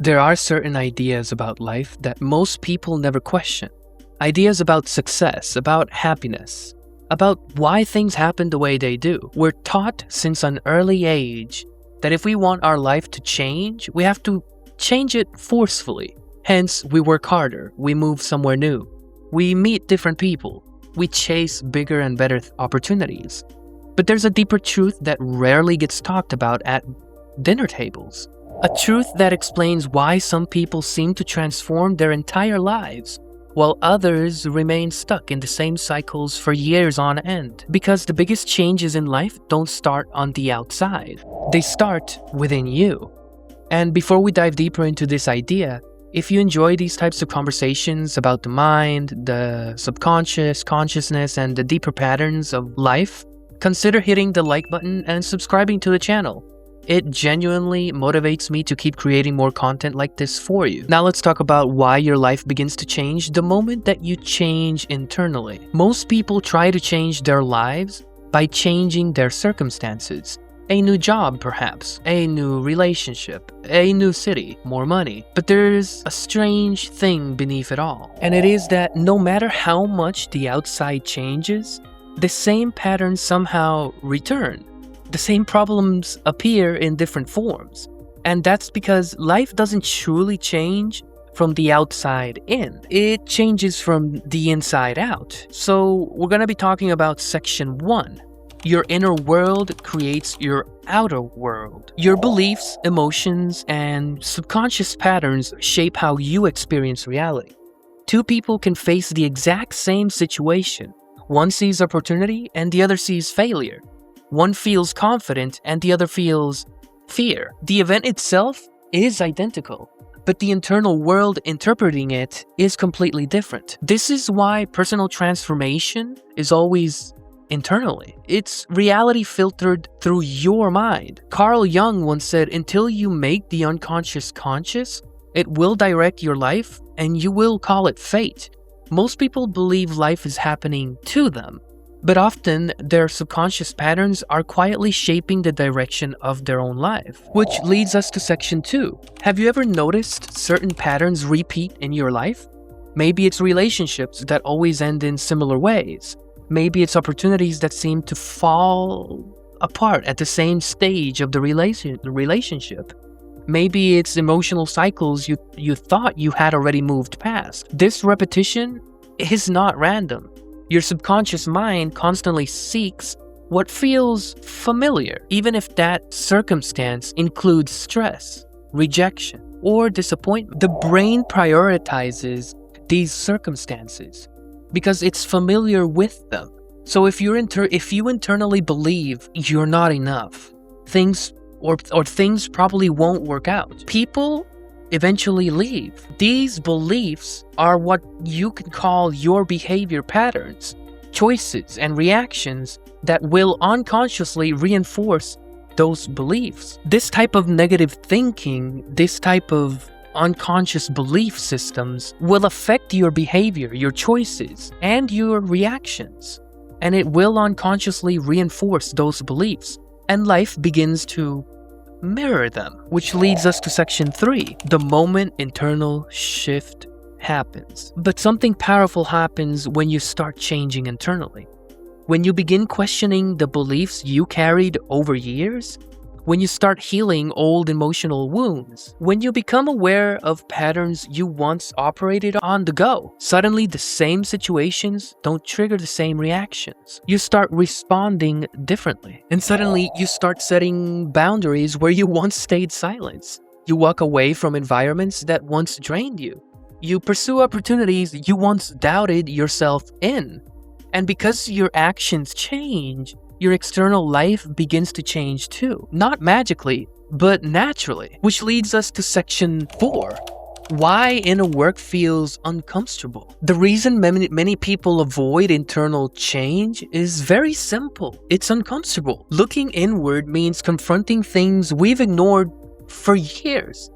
There are certain ideas about life that most people never question. Ideas about success, about happiness, about why things happen the way they do. We're taught since an early age that if we want our life to change, we have to change it forcefully. Hence, we work harder, we move somewhere new, we meet different people, we chase bigger and better opportunities. But there's a deeper truth that rarely gets talked about at dinner tables. A truth that explains why some people seem to transform their entire lives, while others remain stuck in the same cycles for years on end. Because the biggest changes in life don't start on the outside. They start within you. And before we dive deeper into this idea, if you enjoy these types of conversations about the mind, the subconscious, consciousness, and the deeper patterns of life, consider hitting the like button and subscribing to the channel. It genuinely motivates me to keep creating more content like this for you. Now let's talk about why your life begins to change the moment that you change internally. Most people try to change their lives by changing their circumstances. A new job, perhaps, a new relationship, a new city, more money. But there's a strange thing beneath it all. And it is that no matter how much the outside changes, the same patterns somehow return. The same problems appear in different forms. And that's because life doesn't truly change from the outside in. It changes from the inside out. So we're gonna be talking about section 1. Your inner world creates your outer world. Your beliefs, emotions, and subconscious patterns shape how you experience reality. Two people can face the exact same situation. One sees opportunity and the other sees failure. One feels confident and the other feels fear. The event itself is identical, but the internal world interpreting it is completely different. This is why personal transformation is always internally. It's reality filtered through your mind. Carl Jung once said, "Until you make the unconscious conscious, it will direct your life and you will call it fate." Most people believe life is happening to them, but often their subconscious patterns are quietly shaping the direction of their own life. Which leads us to section 2. Have you ever noticed certain patterns repeat in your life? Maybe it's relationships that always end in similar ways. Maybe it's opportunities that seem to fall apart at the same stage of the relationship. Maybe it's emotional cycles you thought you had already moved past. This repetition is not random. Your subconscious mind constantly seeks what feels familiar, even if that circumstance includes stress, rejection, or disappointment. The brain prioritizes these circumstances because it's familiar with them. So if you internally believe you're not enough, things probably won't work out, people eventually leave. These beliefs are what you can call your behavior patterns, choices, and reactions that will unconsciously reinforce those beliefs. This type of negative thinking, this type of unconscious belief systems will affect your behavior, your choices, and your reactions. And it will unconsciously reinforce those beliefs, and life begins to mirror them. Which leads us to section 3, the moment internal shift happens. But something powerful happens when you start changing internally. When you begin questioning the beliefs you carried over years, when you start healing old emotional wounds, when you become aware of patterns you once operated on the go, suddenly the same situations don't trigger the same reactions. You start responding differently, and suddenly you start setting boundaries where you once stayed silent. You walk away from environments that once drained you. You pursue opportunities you once doubted yourself in. And because your actions change, your external life begins to change too. Not magically, but naturally. Which leads us to section 4. Why inner work feels uncomfortable. The reason many people avoid internal change is very simple. It's uncomfortable. Looking inward means confronting things we've ignored for years.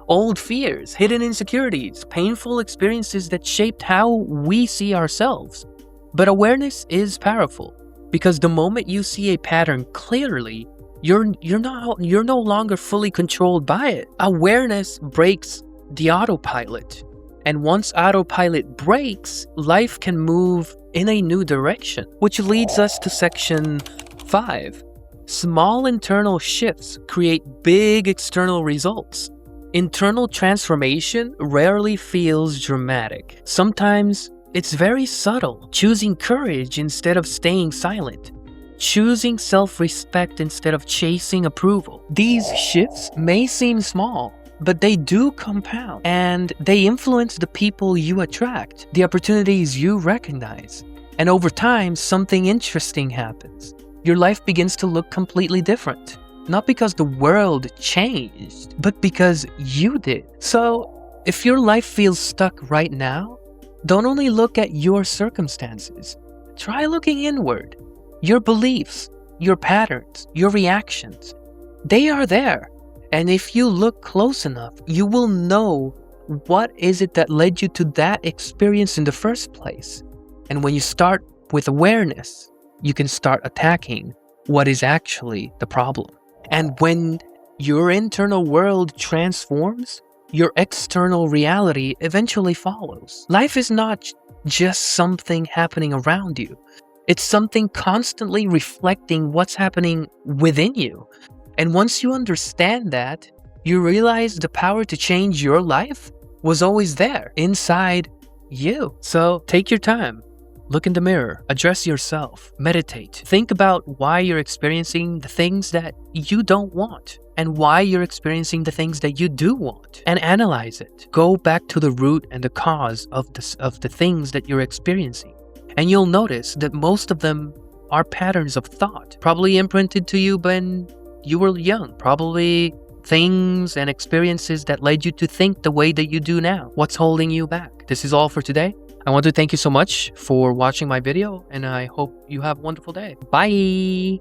Old fears, hidden insecurities, painful experiences that shaped how we see ourselves. But awareness is powerful. Because the moment you see a pattern clearly, You're no longer fully controlled by it. Awareness breaks the autopilot. And once autopilot breaks, life can move in a new direction, which leads us to section 5. Small internal shifts create big external results. Internal transformation rarely feels dramatic. Sometimes it's very subtle, choosing courage instead of staying silent, choosing self-respect instead of chasing approval. These shifts may seem small, but they do compound, and they influence the people you attract, the opportunities you recognize. And over time, something interesting happens. Your life begins to look completely different. Not because the world changed, but because you did. So, if your life feels stuck right now, don't only look at your circumstances. Try looking inward. Your beliefs, your patterns, your reactions, they are there. And if you look close enough, you will know what is it that led you to that experience in the first place. And when you start with awareness, you can start attacking what is actually the problem. And when your internal world transforms, your external reality eventually follows. Life is not just something happening around you. It's something constantly reflecting what's happening within you. And once you understand that, you realize the power to change your life was always there, inside you. So take your time. Look in the mirror, address yourself, meditate. Think about why you're experiencing the things that you don't want and why you're experiencing the things that you do want, and analyze it. Go back to the root and the cause of the things that you're experiencing. And you'll notice that most of them are patterns of thought, probably imprinted to you when you were young, probably things and experiences that led you to think the way that you do now. What's holding you back? This is all for today. I want to thank you so much for watching my video, and I hope you have a wonderful day. Bye!